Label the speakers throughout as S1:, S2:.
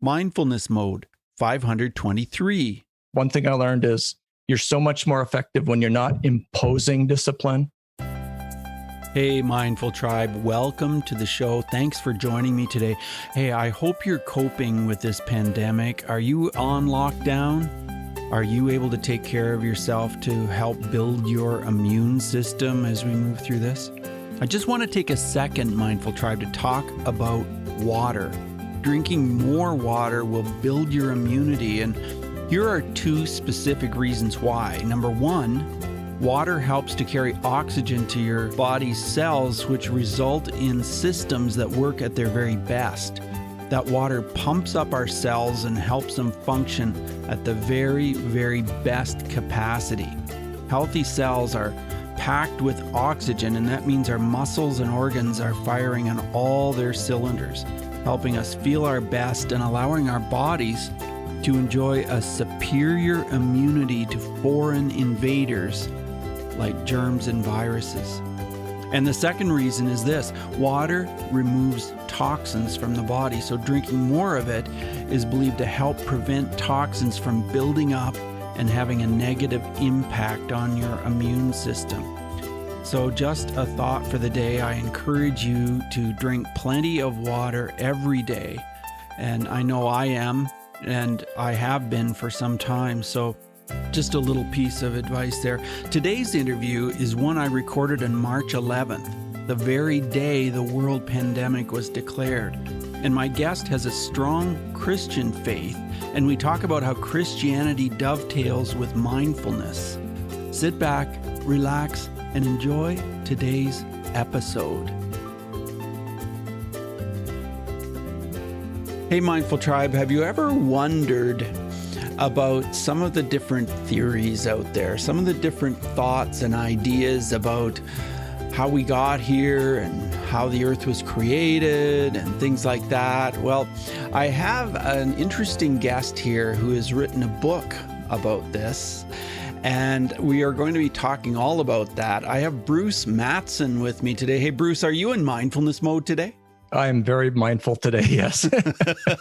S1: Mindfulness Mode 523.
S2: One thing I learned is you're so much more effective when you're not imposing discipline.
S1: Hey, Mindful Tribe, welcome to the show. Thanks for joining me today. Hey, I hope you're coping with this pandemic. Are you on lockdown? Are you able to take care of yourself to help build your immune system as we move through this? I just want to take a second, Mindful Tribe, to talk about water. Drinking more water will build your immunity, and here are two specific reasons why. Number one, water helps to carry oxygen to your body's cells, which result in systems that work at their very best. That water pumps up our cells and helps them function at the very, very best capacity. Healthy cells are packed with oxygen, and that means our muscles and organs are firing on all their cylinders, helping us feel our best and allowing our bodies to enjoy a superior immunity to foreign invaders like germs and viruses. And the second reason is this: water removes toxins from the body, so drinking more of it is believed to help prevent toxins from building up and having a negative impact on your immune system. So just a thought for the day, I encourage you to drink plenty of water every day. And I know I am, and I have been for some time, so just a little piece of advice there. Today's interview is one I recorded on March 11th, the very day the world pandemic was declared. And my guest has a strong Christian faith, and we talk about how Christianity dovetails with mindfulness. Sit back, relax, and enjoy today's episode. Hey, Mindful Tribe, have you ever wondered about some of the different theories out there, some of the different thoughts and ideas about how we got here and how the earth was created and things like that? Well, I have an interesting guest here who has written a book about this, and we are going to be talking all about that. I have Bruce Matson with me today. Hey, Bruce, are you in mindfulness mode today?
S2: I am very mindful today, yes.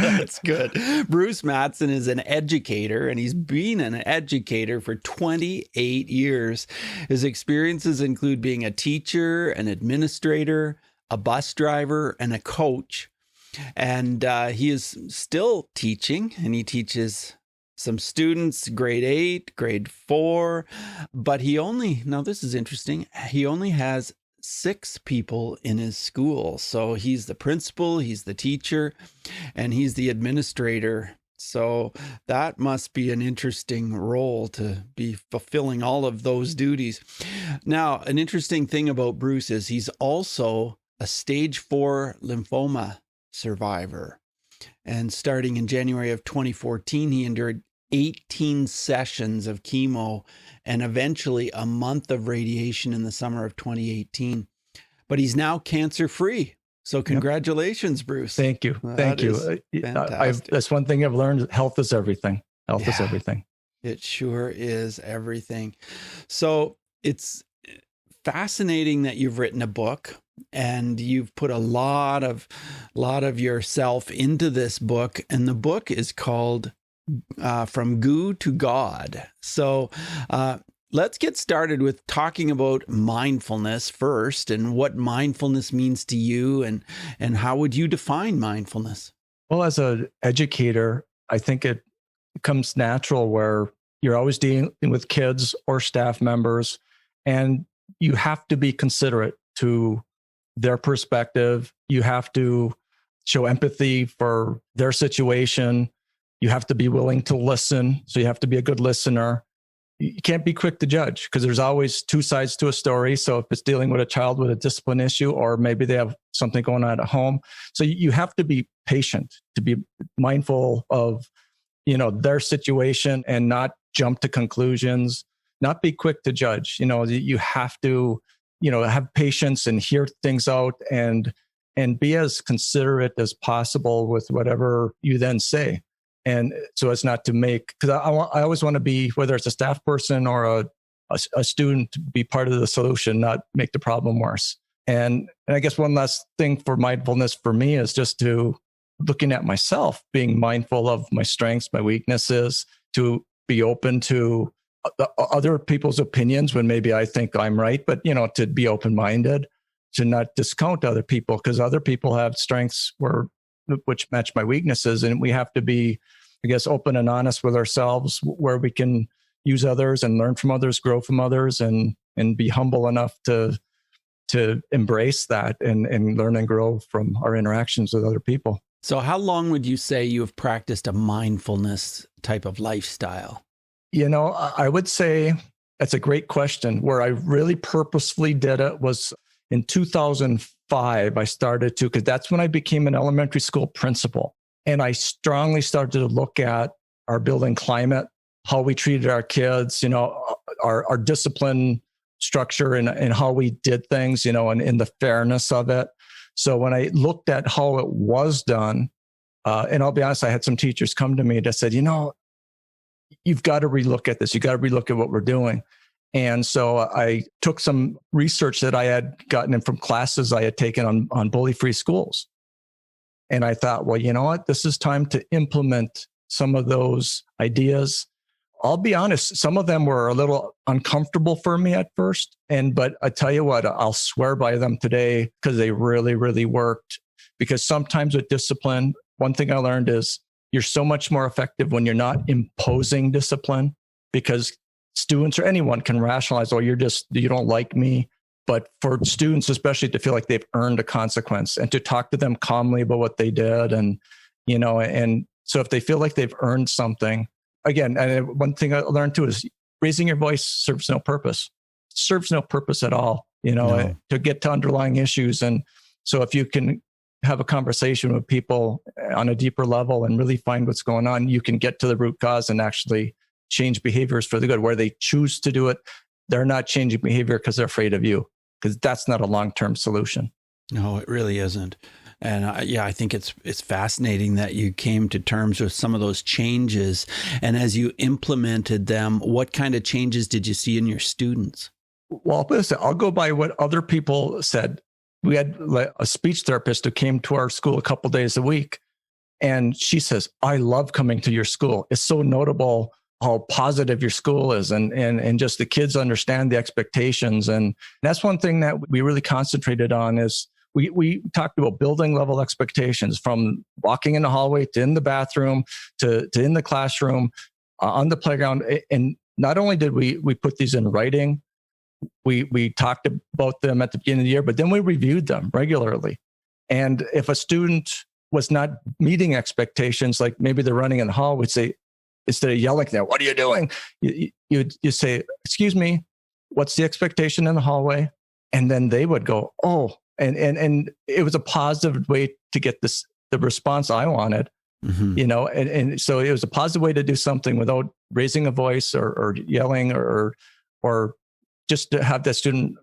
S1: That's good. Bruce Matson is an educator, and he's been an educator for 28 years. His experiences include being a teacher, an administrator, a bus driver, and a coach. And he is still teaching, and he teaches some students, grade 8, grade 4, but now this is interesting, he only has 6 people in his school. So he's the principal, he's the teacher, and he's the administrator. So that must be an interesting role to be fulfilling all of those duties. Now, an interesting thing about Bruce is he's also a stage 4 lymphoma survivor. And starting in January of 2014, he endured 18 sessions of chemo and eventually a month of radiation in the summer of 2018. But he's now cancer-free. So congratulations, Yep. Bruce.
S2: Thank you. Thank you. That's one thing I've learned. Health is everything. Health is everything.
S1: It sure is everything. So it's fascinating that you've written a book and you've put a lot of yourself into this book. And the book is called From Goo to God. So let's get started with talking about mindfulness first, and what mindfulness means to you, and how would you define mindfulness?
S2: Well, as an educator, I think it comes natural where you're always dealing with kids or staff members, and you have to be considerate to their perspective. You have to show empathy for their situation. You have to be willing to listen. So you have to be a good listener. You can't be quick to judge because there's always two sides to a story. So if it's dealing with a child with a discipline issue, or maybe they have something going on at home. So you have to be patient, to be mindful of, their situation and not jump to conclusions, not be quick to judge. You have to, have patience and hear things out and be as considerate as possible with whatever you then say. And so as not to make, because I always want to be, whether it's a staff person or a student, to be part of the solution, not make the problem worse. And I guess one last thing for mindfulness for me is just to looking at myself, being mindful of my strengths, my weaknesses, to be open to other people's opinions when maybe I think I'm right, but to be open-minded, to not discount other people, because other people have strengths which match my weaknesses. And we have to be, I guess, open and honest with ourselves, where we can use others and learn from others, grow from others, and be humble enough to embrace that and learn and grow from our interactions with other people.
S1: So how long would you say you have practiced a mindfulness type of lifestyle?
S2: I would say that's a great question. Where I really purposefully did it was in 2005. I started to, because that's when I became an elementary school principal. And I strongly started to look at our building climate, how we treated our kids, our discipline structure and how we did things, and in the fairness of it. So when I looked at how it was done, and I'll be honest, I had some teachers come to me that said, you've got to relook at this. You got to relook at what we're doing. And so I took some research that I had gotten in from classes I had taken on bully-free schools. And I thought, well, you know what? This is time to implement some of those ideas. I'll be honest, some of them were a little uncomfortable for me at first. But I tell you what, I'll swear by them today because they really, really worked. Because sometimes with discipline, one thing I learned is you're so much more effective when you're not imposing discipline, because students or anyone can rationalize, oh, you don't like me. But for students, especially, to feel like they've earned a consequence and to talk to them calmly about what they did. And so if they feel like they've earned something, again, and one thing I learned too is raising your voice serves no purpose. It serves no purpose at all,
S1: No.
S2: to get to underlying issues. And so if you can have a conversation with people on a deeper level and really find what's going on, you can get to the root cause and actually change behaviors for the good. Where they choose to do it, they're not changing behavior because they're afraid of you, because that's not a long-term solution.
S1: No, it really isn't. And I think it's fascinating that you came to terms with some of those changes. And as you implemented them, what kind of changes did you see in your students?
S2: Well, listen, I'll go by what other people said. We had a speech therapist who came to our school a couple days a week. And she says, I love coming to your school. It's so notable how positive your school is, and just the kids understand the expectations. And that's one thing that we really concentrated on is we talked about building level expectations, from walking in the hallway to in the bathroom to in the classroom, on the playground. And not only did we put these in writing, we talked about them at the beginning of the year, but then we reviewed them regularly. And if a student was not meeting expectations, like maybe they're running in the hall, we'd say, instead of yelling at them, what are you doing? You say, excuse me, what's the expectation in the hallway? And then they would go, oh, and it was a positive way to get the response I wanted, and so it was a positive way to do something without raising a voice or yelling or just to have that student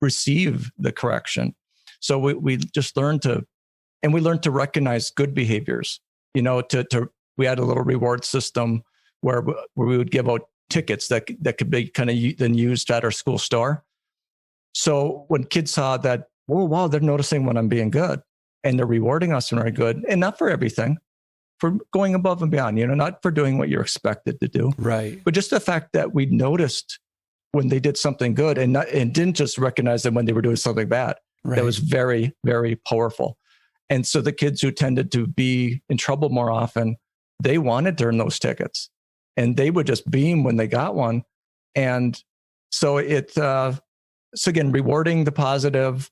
S2: receive the correction. So we just learned to recognize good behaviors, we had a little reward system where we would give out tickets that could be kind of then used at our school store. So when kids saw that, oh, wow, they're noticing when I'm being good and they're rewarding us when we're good, and not for everything, for going above and beyond, not for doing what you're expected to do.
S1: Right.
S2: But just the fact that we noticed when they did something good and didn't just recognize them when they were doing something bad. Right. That was very, very powerful. And so the kids who tended to be in trouble more often, they wanted to earn those tickets, and they would just beam when they got one. And so so again, rewarding the positive,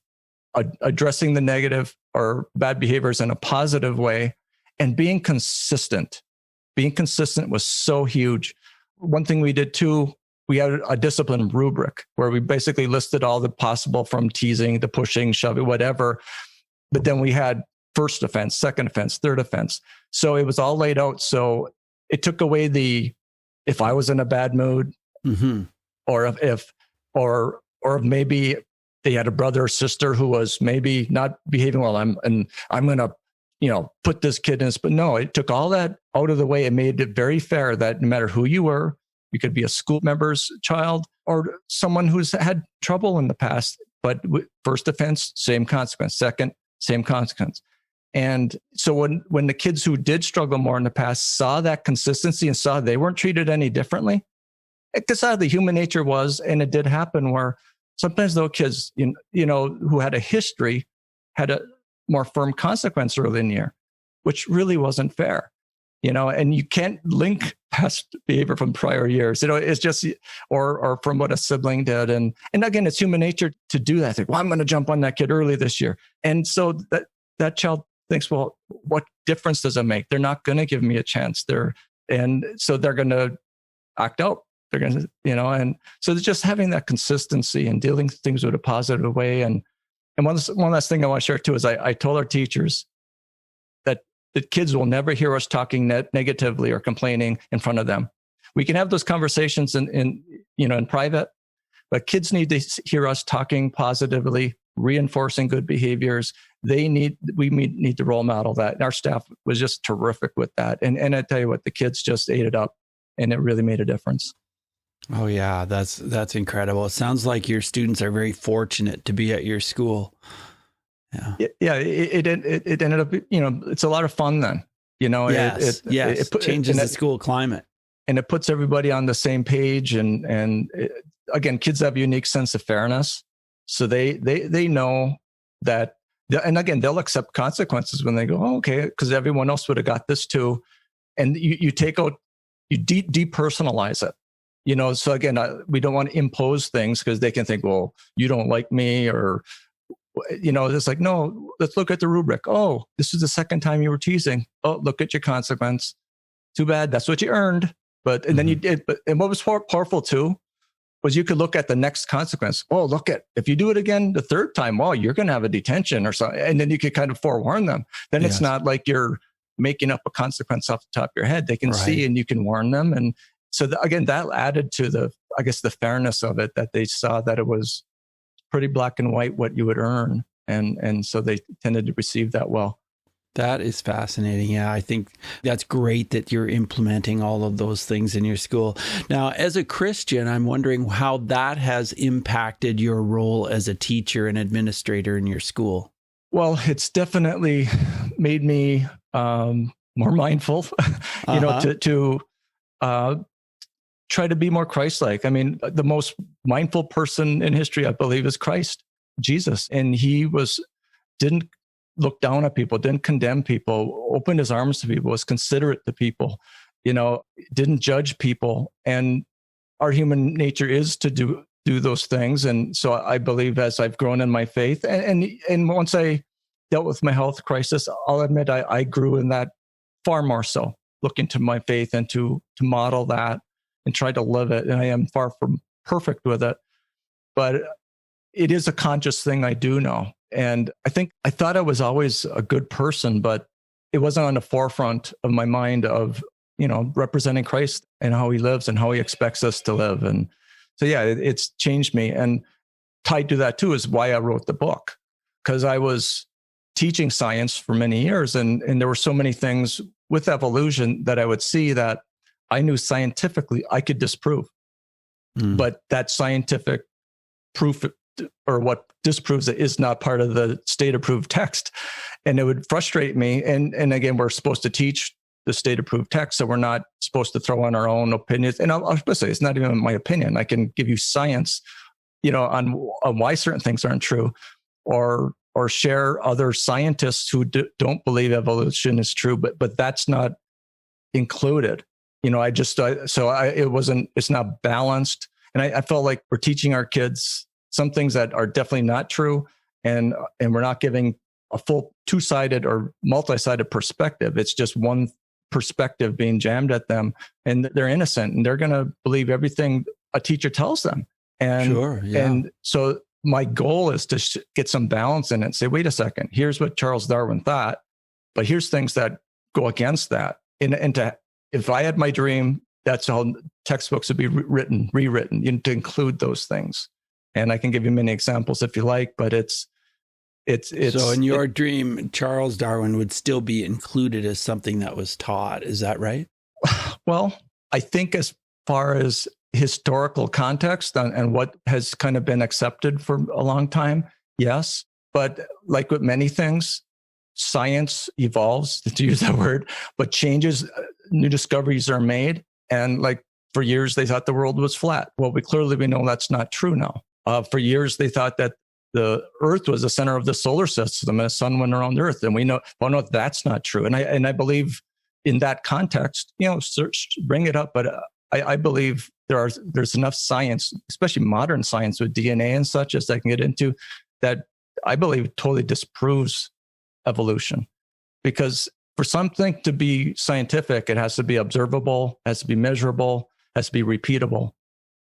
S2: addressing the negative or bad behaviors in a positive way, and being consistent. Being consistent was so huge. One thing we did too, we had a discipline rubric where we basically listed all the possible, from teasing to pushing, shoving, whatever. But then we had first offense, second offense, third offense. So it was all laid out. So it took away if I was in a bad mood, mm-hmm. or if maybe they had a brother or sister who was maybe not behaving well, I'm going to, put this kid in this. But no, it took all that out of the way and made it very fair that no matter who you were, you could be a school member's child or someone who's had trouble in the past, but first offense, same consequence. Second, same consequence. And so when the kids who did struggle more in the past saw that consistency and saw they weren't treated any differently, because the human nature was, and it did happen where sometimes those kids, who had a history had a more firm consequence early in the year, which really wasn't fair. And you can't link past behavior from prior years. It's just, or from what a sibling did. And again, it's human nature to do that. Think, well, I'm going to jump on that kid early this year. And so that child thinks, well, what difference does it make? They're not going to give me a chance there. And so they're going to act out. They're going to, and so just having that consistency and dealing things with a positive way. And one last thing I want to share too is I told our teachers that the kids will never hear us talking negatively or complaining in front of them. We can have those conversations in private, but kids need to hear us talking positively, reinforcing good behaviors. We need to role model that. And our staff was just terrific with that. And I tell you what, the kids just ate it up, and it really made a difference.
S1: Oh yeah, that's incredible. It sounds like your students are very fortunate to be at your school.
S2: Yeah. It ended up, it's a lot of fun then.
S1: Yes. It changes the school climate,
S2: and it puts everybody on the same page. And again, kids have a unique sense of fairness, so they know that. And again, they'll accept consequences when they go, oh, okay, because everyone else would have got this too. And you take out, you depersonalize it. So again, we don't want to impose things because they can think, well, you don't like me, or, it's like, no, let's look at the rubric. Oh, this is the second time you were teasing. Oh, look at your consequence. Too bad. That's what you earned. And then you did. And what was powerful too was you could look at the next consequence. Oh, if you do it again the third time, well, you're going to have a detention or something. And then you could kind of forewarn them. Then It's not like you're making up a consequence off the top of your head. They can see, and you can warn them. And so again, that added to the fairness of it, that they saw that it was pretty black and white what you would earn. And so they tended to receive that well.
S1: That is fascinating. Yeah, I think that's great that you're implementing all of those things in your school. Now, as a Christian, I'm wondering how that has impacted your role as a teacher and administrator in your school.
S2: Well, it's definitely made me more mindful, to try to be more Christ-like. I mean, the most mindful person in history, I believe, is Christ, Jesus. And he didn't look down at people, didn't condemn people, opened his arms to people, was considerate to people, didn't judge people. And our human nature is to do those things. And so I believe as I've grown in my faith and once I dealt with my health crisis, I'll admit I grew in that far more so, looking to my faith and to model that and try to live it. And I am far from perfect with it, but it is a conscious thing I do know. And I thought I was always a good person, but it wasn't on the forefront of my mind of, representing Christ and how he lives and how he expects us to live. And so, yeah, it's changed me. And tied to that too is why I wrote the book, because I was teaching science for many years. And there were so many things with evolution that I would see that I knew scientifically I could disprove. But that scientific proof, or what disproves it, is not part of the state approved text. And it would frustrate me. And again, we're supposed to teach the state approved text, so we're not supposed to throw in our own opinions. And I'll say it's not even my opinion. I can give you science, on why certain things aren't true, or share other scientists who don't believe evolution is true, but that's not included. It's not balanced. And I felt like we're teaching our kids some things that are definitely not true. And we're not giving a full two-sided or multi-sided perspective. It's just one perspective being jammed at them, and they're innocent and they're going to believe everything a teacher tells them. And,
S1: sure, yeah.
S2: And so my goal is to get some balance in it and say, wait a second, here's what Charles Darwin thought, but here's things that go against that. If I had my dream, that's how textbooks would be rewritten, to include those things. And I can give you many examples if you like, but it's so in your dream, Charles Darwin would still be included as something that was taught. Is that right? Well, I think as far as historical context and what has kind of been accepted for a long time, yes. But like with many things, science evolves, to use that word, but changes, new discoveries are made. And like for years, they thought the world was flat. Well, we know that's not true now. For years, they thought that the Earth was the center of the solar system and the sun went around the Earth. And we know, well, no, that's not true. And I believe in that context, bring it up. But I believe there's enough science, especially modern science with DNA and such, as I can get into, that I believe totally disproves evolution. Because for something to be scientific, it has to be observable, has to be measurable, has to be repeatable.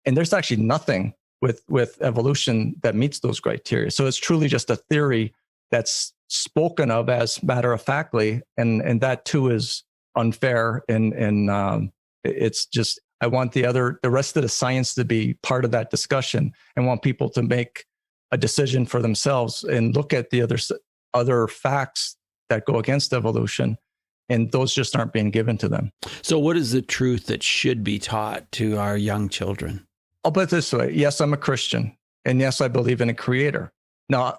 S2: And there's actually nothing with evolution that meets those criteria. So it's truly just a theory that's spoken of as matter of factly, and that too is unfair. And it's just, I want the rest of the science to be part of that discussion, and want people to make a decision for themselves and look at the other facts that go against evolution. And those just aren't being given to them.
S1: So what is the truth that should be taught to our young children?
S2: I'll put it this way. Yes, I'm a Christian. And yes, I believe in a creator. Now,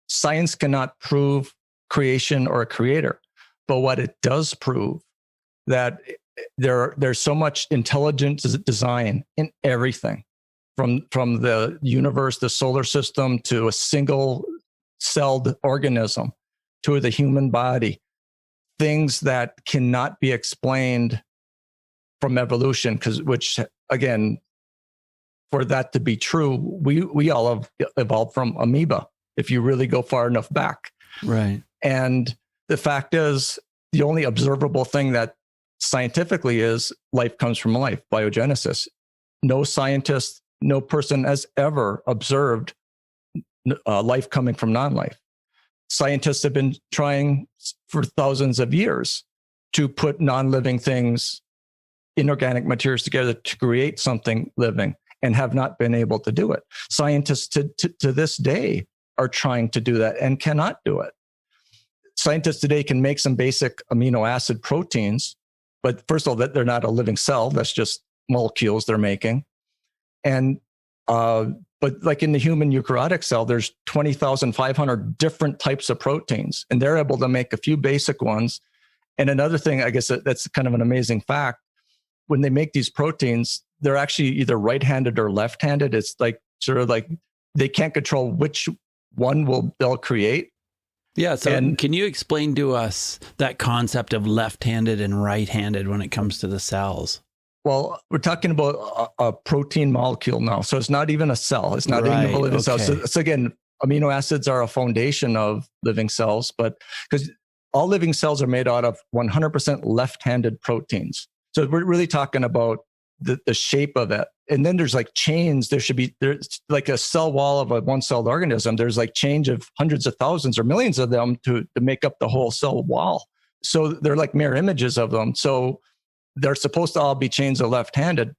S2: science cannot prove creation or a creator. But what it does prove, that there's so much intelligent design in everything, from the universe, the solar system, to a single-celled organism, to the human body. Things that cannot be explained from evolution, which again, for that to be true, we all have evolved from amoeba, if you really go far enough back.
S1: Right.
S2: And the fact is, the only observable thing that scientifically is life comes from life, biogenesis. No scientist, no person has ever observed life coming from non-life. Scientists have been trying for thousands of years to put non-living things, inorganic materials together to create something living, and have not been able to do it. Scientists to this day are trying to do that and cannot do it. Scientists today can make some basic amino acid proteins, but first of all, they're not a living cell. That's just molecules they're making. And but like in the human eukaryotic cell, there's 20,500 different types of proteins, and they're able to make a few basic ones. And another thing, I guess that's kind of an amazing fact, when they make these proteins, they're actually either right-handed or left-handed. It's like sort of like they can't control which one they'll create.
S1: Yeah. So can you explain to us that concept of left-handed and right-handed when it comes to the cells?
S2: Well, we're talking about a protein molecule now. So it's not even a cell. It's not even a living cell. So again, amino acids are a foundation of living cells, but because all living cells are made out of 100% left-handed proteins. So we're really talking about the shape of it. And then there's like chains. There's like a cell wall of a one-celled organism. There's like chains of hundreds of thousands or millions of them to make up the whole cell wall. So they're like mirror images of them. So they're supposed to all be chains of left-handed,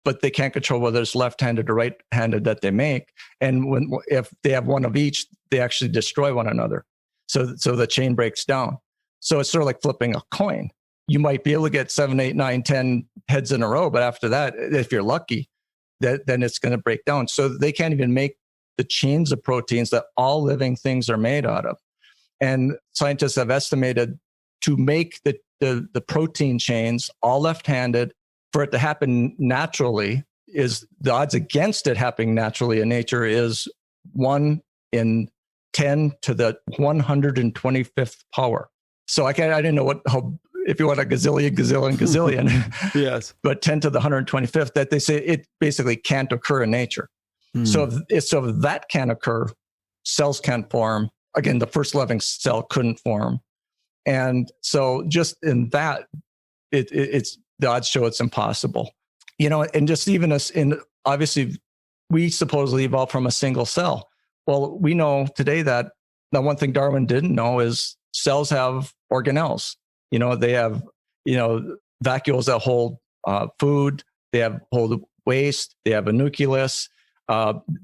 S2: but they can't control whether it's left-handed or right-handed that they make. And if they have one of each, they actually destroy one another. So the chain breaks down. So it's sort of like flipping a coin. You might be able to get 7, 8, 9, 10 heads in a row, but after that, if you're lucky, then it's going to break down. So they can't even make the chains of proteins that all living things are made out of. And scientists have estimated to make the protein chains all left-handed, for it to happen naturally, is the odds against it happening naturally in nature is 1 in 10 to the 125th power. So I didn't know how, if you want a gazillion,
S1: yes,
S2: but 10 to the 125th, that they say it basically can't occur in nature. So if that can't occur, cells can't form. Again, the first living cell couldn't form. And so just in that, it's the odds show it's impossible. And just even obviously, we supposedly evolved from a single cell. Well, we know today that the one thing Darwin didn't know is cells have organelles. They have, vacuoles that hold food. They hold waste. They have a nucleus.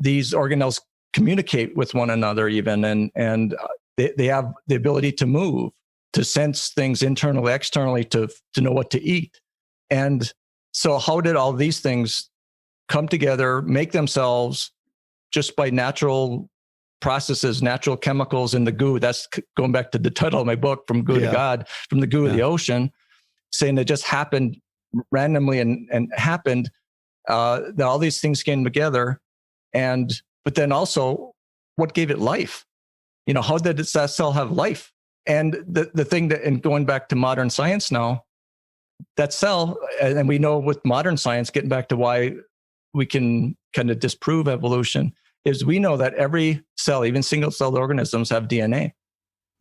S2: These organelles communicate with one another even, and they have the ability to move, to sense things internally, externally, to know what to eat. And so how did all these things come together, make themselves just by natural processes, natural chemicals in the goo. That's going back to the title of my book, From Goo to God, from the goo of the ocean, saying it just happened randomly and happened, that all these things came together. But then also, what gave it life? How did that cell have life? And the thing that, and going back to modern science now, that cell, and we know with modern science, getting back to why we can kind of disprove evolution, is we know that every cell, even single-celled organisms, have DNA.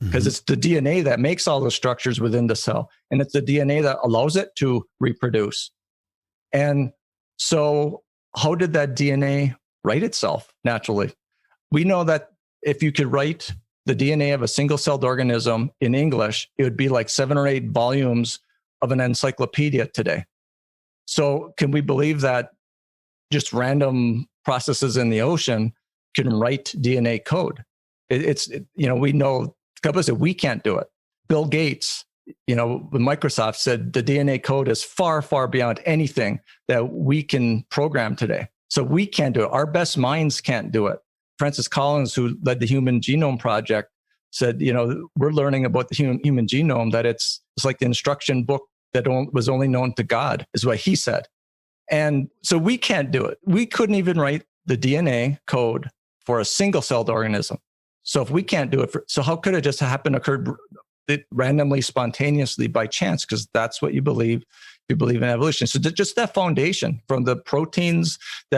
S2: Because it's the DNA that makes all the structures within the cell. And it's the DNA that allows it to reproduce. And so how did that DNA write itself naturally? We know that if you could write the DNA of a single-celled organism in English, it would be like 7 or 8 volumes of an encyclopedia today. So can we believe that just random processes in the ocean can write DNA code? We know, companies said we can't do it. Bill Gates, with Microsoft, said the DNA code is far, far beyond anything that we can program today. So we can't do it. Our best minds can't do it. Francis Collins, who led the Human Genome Project, said, we're learning about the human genome, that it's like the instruction book that was only known to God, is what he said. And so we can't do it. We couldn't even write the DNA code for a single-celled organism. So if we can't do it, so how could it just occurred randomly, spontaneously, by chance? Because that's what you believe. You believe in evolution. So just that foundation, from the proteins that are